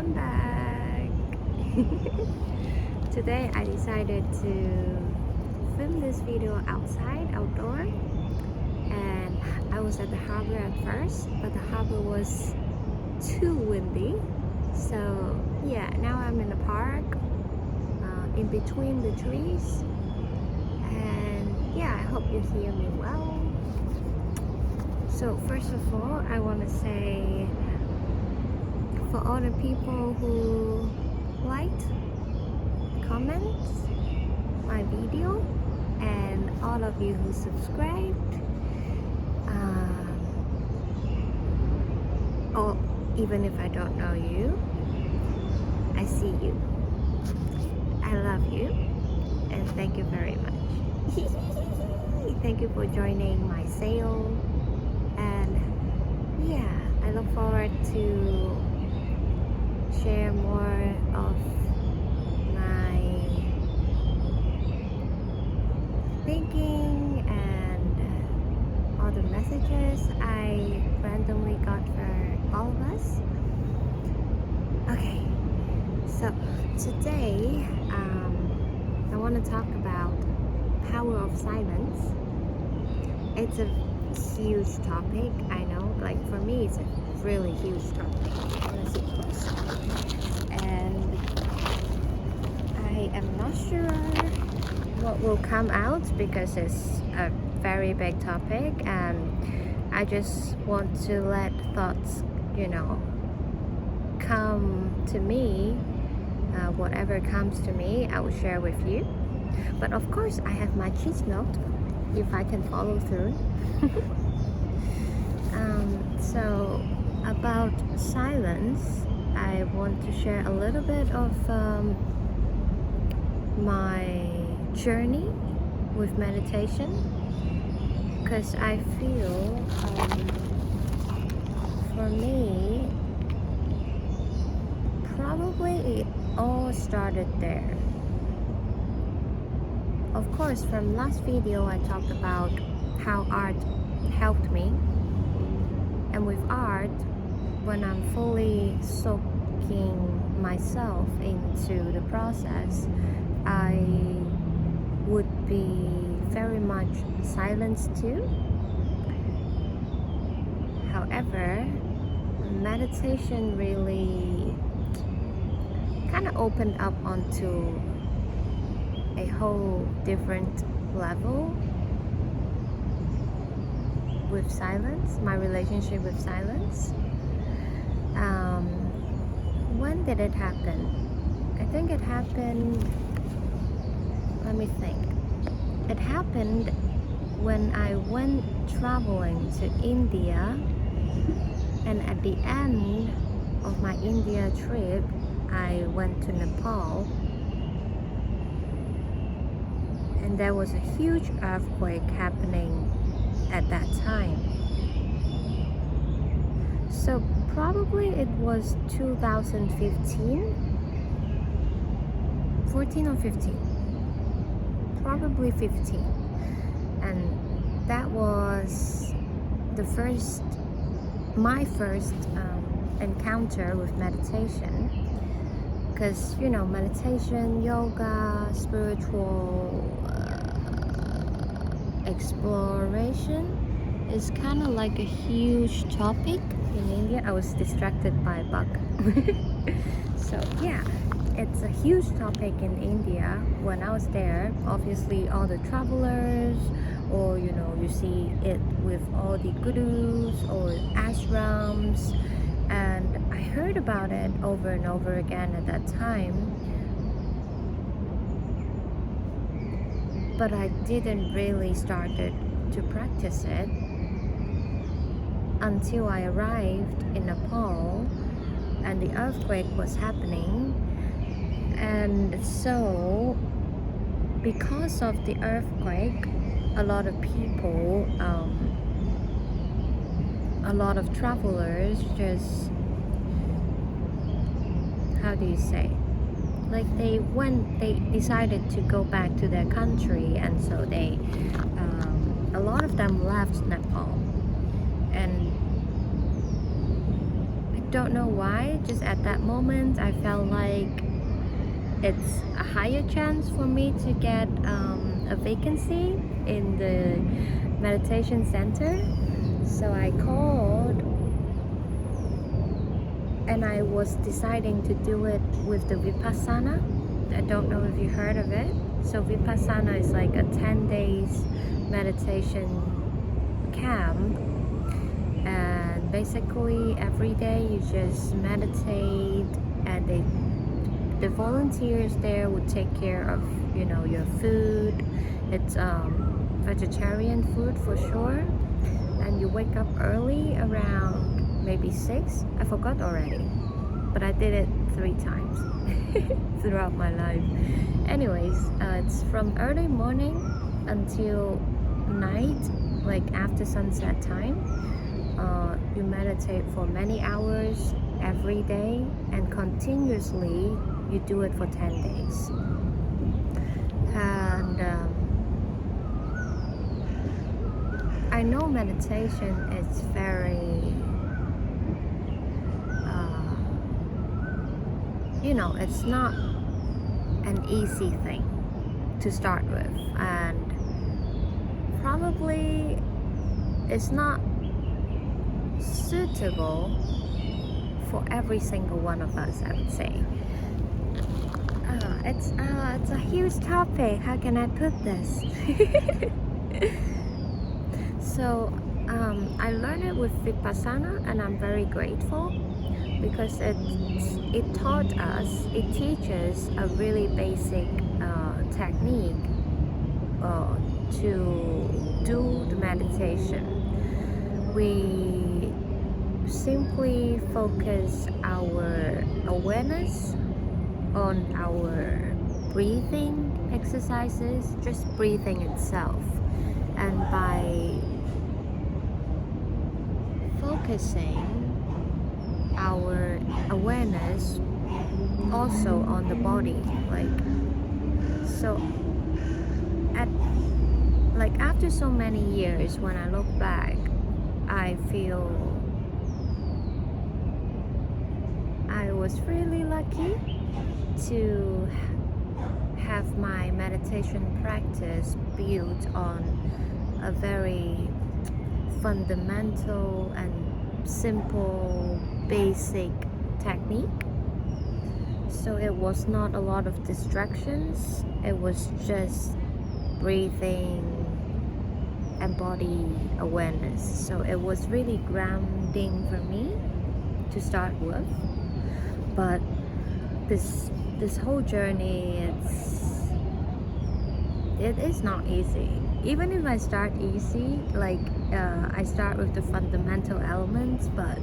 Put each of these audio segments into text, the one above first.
I'm back. Today I decided to film this video outside, outdoor, and I was at the harbor at first, but the harbor was too windy. So yeah, now I'm in the park, in between the trees, and yeah, I hope you hear me well. So first of all, I want to say, for all the people who liked, comments my video, and all of you who subscribed, or even if I don't know you, I see you. I love you, and thank you very much. Thank you for joining my sale, and yeah, I look forward to share more of my thinking and all the messages I randomly got for all of us. Okay, so today I want to talk about power of silence. It's a huge topic, I know. Like for me, it's a really huge topic. Let's see close. And I am not sure what will come out because it's a very big topic, and I just want to let thoughts, come to me. Whatever comes to me, I will share with you. But of course, I have my cheat note if I can follow through. So about silence, I want to share a little bit of my journey with meditation, because I feel for me, probably it all started there. Of course, from last video I talked about how art helped me, and with art, when I'm fully soaking myself into the process, I would be very much silenced too. However, meditation really kind of opened up onto a whole different level with silence, my relationship with silence. When did it happen? I think it happened, let me think. It happened when I went traveling to India, and at the end of my India trip, I went to Nepal, and there was a huge earthquake happening at that time. So probably it was 2015, 14 or 15, probably 15, and that was my first encounter with meditation, because meditation, yoga, spiritual exploration is kind of like a huge topic in India. I was distracted by a bug. So yeah, it's a huge topic in India. When I was there, obviously all the travelers, or you see it with all the gurus or ashrams, and I heard about it over and over again at that time, but I didn't really started to practice it until I arrived in Nepal and the earthquake was happening. And so because of the earthquake, a lot of people, a lot of travelers just, how do you say, like they decided to go back to their country, and so a lot of them left Nepal. And don't know why, just at that moment I felt like it's a higher chance for me to get a vacancy in the meditation center. So I called and I was deciding to do it with the Vipassana. I don't know if you heard of it. So Vipassana is like a 10 days meditation camp, and basically every day you just meditate, and the volunteers there would take care of your food. It's vegetarian food for sure, and you wake up early around maybe 6. I forgot already, but I did it 3 times throughout my life. Anyways, it's from early morning until night, like after sunset time. You meditate for many hours every day, and continuously you do it for 10 days. And I know meditation is very it's not an easy thing to start with, and probably it's not suitable for every single one of us, I would say. It's a huge topic. How can I put this? So I learned it with Vipassana, and I'm very grateful because it teaches a really basic technique to do the meditation. We simply focus our awareness on our breathing exercises, just breathing itself, and by focusing our awareness also on the body, after so many years, when I look back, I feel I was really lucky to have my meditation practice built on a very fundamental and simple, basic technique. So it was not a lot of distractions. It was just breathing and body awareness. So it was really grounding for me to start with. But this whole journey, it is not easy. Even if I start easy, I start with the fundamental elements, but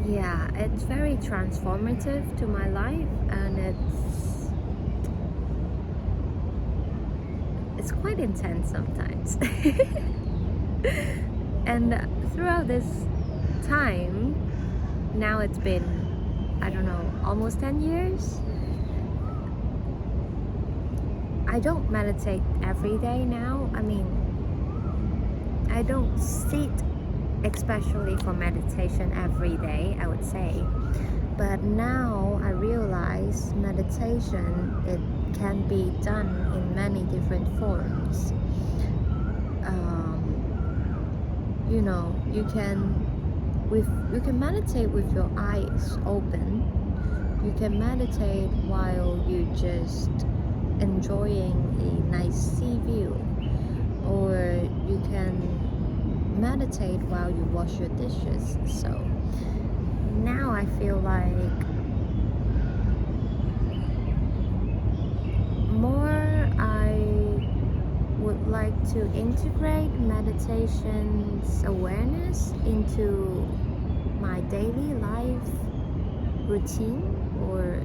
yeah, it's very transformative to my life, and it's quite intense sometimes. And throughout this time, now it's been, I don't know, almost 10 years. I don't meditate every day now. I mean, I don't sit especially for meditation every day, I would say. But now I realize meditation, it can be done in many different forms. You can meditate with your eyes open. You can meditate while you just enjoying a nice sea view, or you can meditate while you wash your dishes. So now I feel like I would like to integrate meditation's awareness into my daily life routine, or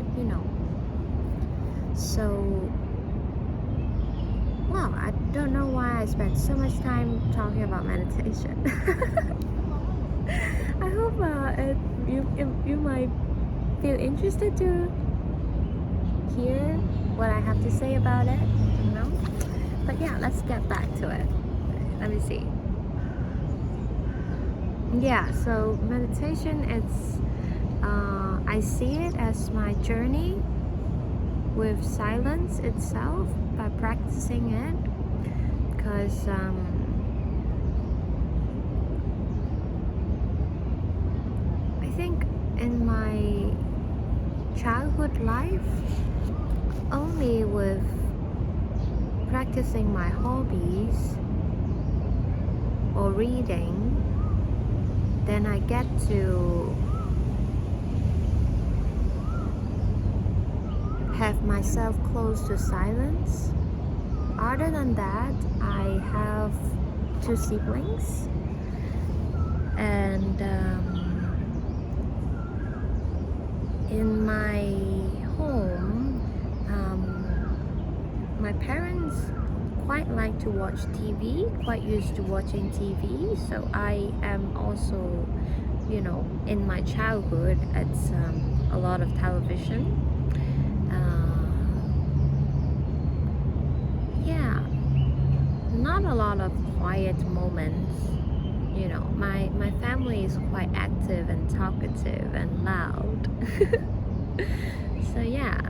so I don't know why I spent so much time talking about meditation. I hope you might feel interested to hear what I have to say about it, But yeah, let's get back to it. Let me see. Yeah, so meditation, I see it as my journey with silence itself by practicing it, because I think in my childhood life, only with practicing my hobbies or reading, then I get to have myself close to silence. Other than that, I have 2 siblings, and in my home, my parents quite like to watch TV, quite used to watching TV, so I am also, in my childhood, it's a lot of television. Yeah, not a lot of quiet moments. My family is quite active and talkative and loud. So yeah,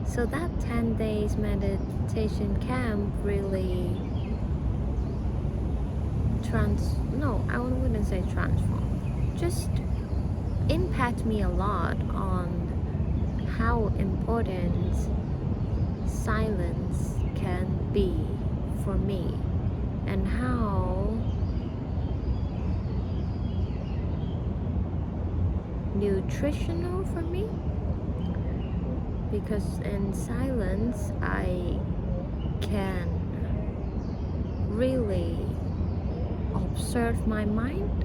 so that 10 days meditation camp really I wouldn't say transform, just impact me a lot on how important silence can be for me, and how nutritional for me, because in silence I can really observe my mind,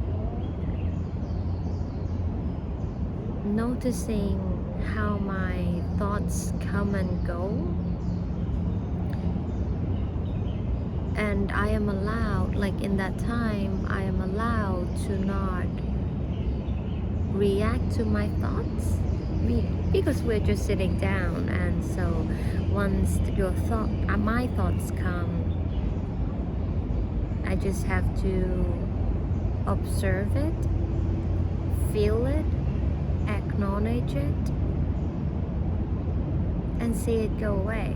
noticing how my thoughts come and go, and I am allowed, like in that time, I am allowed to not react to my thoughts, because we're just sitting down, and so once my thoughts come, I just have to observe it, feel it, acknowledge it, and see it go away.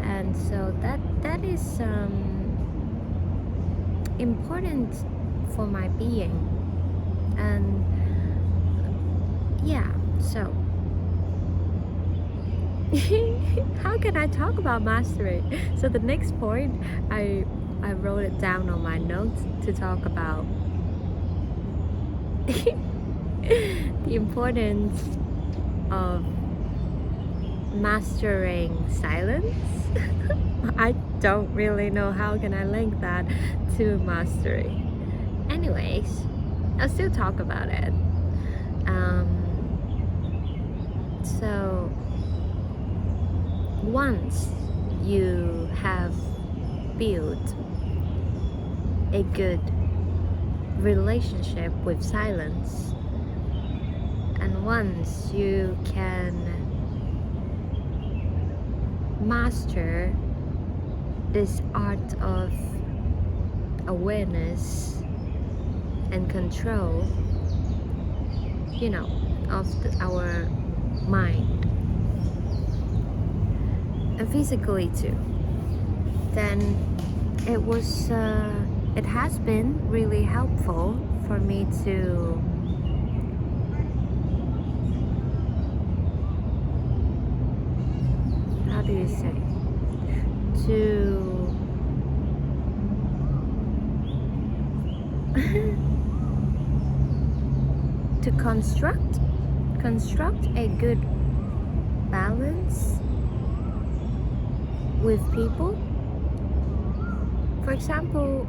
And so that is important for my being. And yeah, so how can I talk about mastery? So the next point, I wrote it down on my notes to talk about the importance of mastering silence. I don't really know how can I link that to mastery. Anyways, I'll still talk about it. So once you have built a good relationship with silence, and once you can master this art of awareness and control, of our mind, and physically too, then it has been really helpful for me to to construct a good balance with people. For example,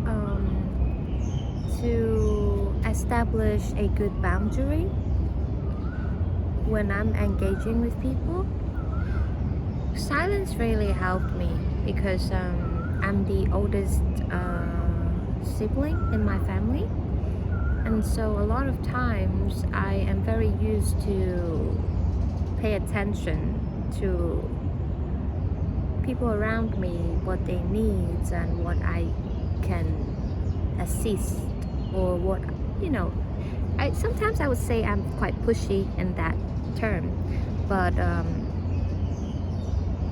to establish a good boundary when I'm engaging with people. Silence really helped me because I'm the oldest sibling in my family, and so a lot of times I am very used to pay attention to people around me, what they need and what I can assist, or what you know, sometimes I would say I'm quite pushy in that term, but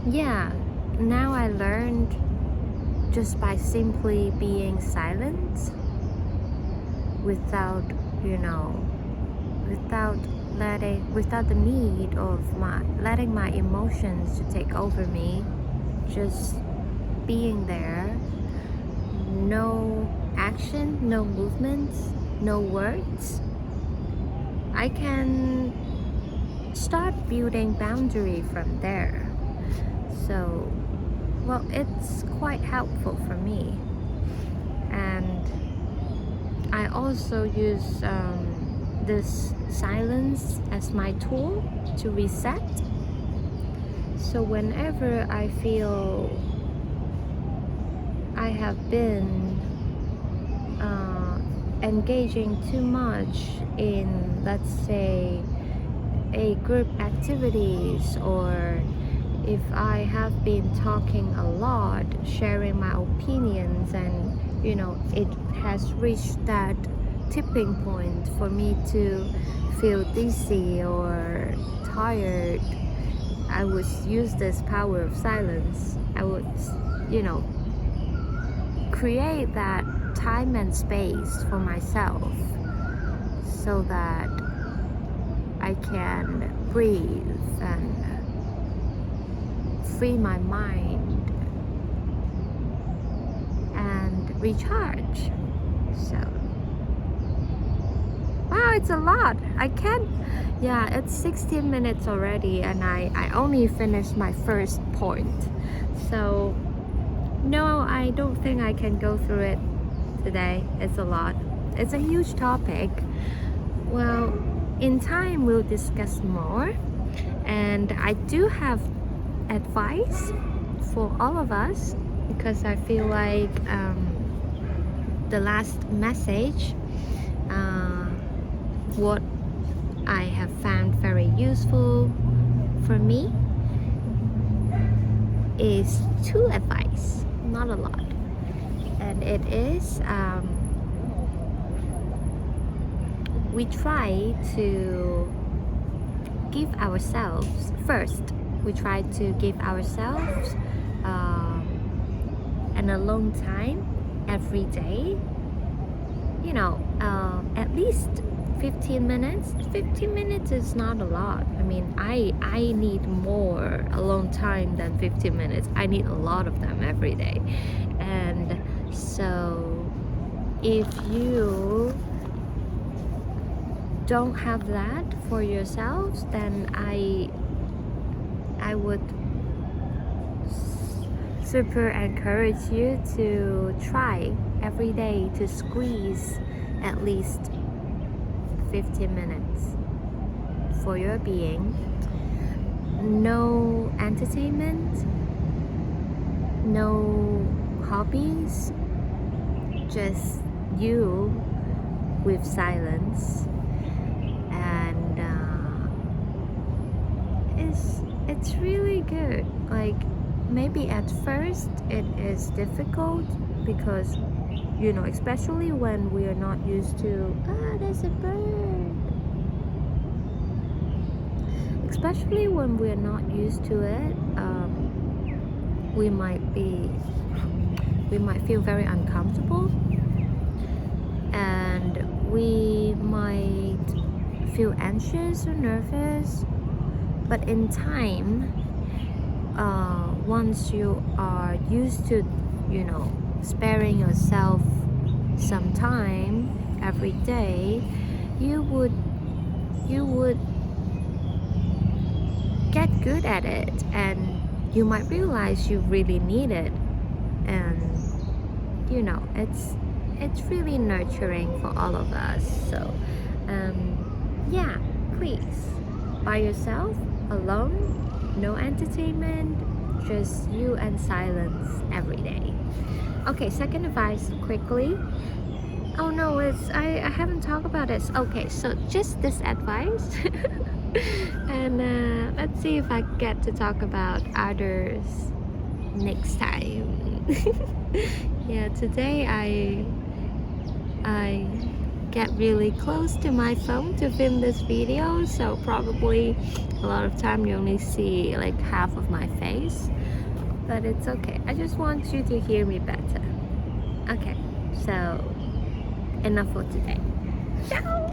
yeah, now I learned just by simply being silent without, you know, without without the need of letting my emotions to take over me, just being there, no action, no movements, no words, I can start building boundary from there. So, well, it's quite helpful for me. And I also use this silence as my tool to reset. So whenever I feel I have been engaging too much in, let's say, a group activities, or if I have been talking a lot, sharing my opinions, and you know, it has reached that tipping point for me to feel dizzy or tired, I would use this power of silence. I would, you know, create that time and space for myself so that I can breathe and free my mind and recharge. So, wow, it's a lot. I can't, yeah, it's 16 minutes already, and I only finished my first point. So, no, I don't think I can go through it today. It's a lot. It's a huge topic. Well, in time we'll discuss more, and I do have advice for all of us, because I feel like the last message, what I have found very useful for me is 2 advice, not a lot, and it is we try to give ourselves first. We try to give ourselves an alone time every day. You know, at least 15 minutes. 15 minutes is not a lot. I mean, I need more alone time than 15 minutes. I need a lot of them every day. And so if you don't have that for yourselves, then I would super encourage you to try every day to squeeze at least 15 minutes for your being. No entertainment, no hobbies, just you with silence. And it's really good. Like, maybe at first it is difficult, because you know, especially when we are not used to, there's a bird, especially when we're not used to it, we might feel very uncomfortable, and we might feel anxious or nervous. But in time, once you are used to, you know, sparing yourself some time every day, you would get good at it, and you might realize you really need it. And you know, it's really nurturing for all of us. So yeah, please, by yourself, alone, no entertainment, just you and silence every day. Okay, second advice quickly. Oh no, I haven't talked about this. Okay, so just this advice. And let's see if I get to talk about others next time. Yeah, today I get really close to my phone to film this video, so probably a lot of time you only see like half of my face, but it's okay. I just want you to hear me better. Okay, so enough for today. Ciao!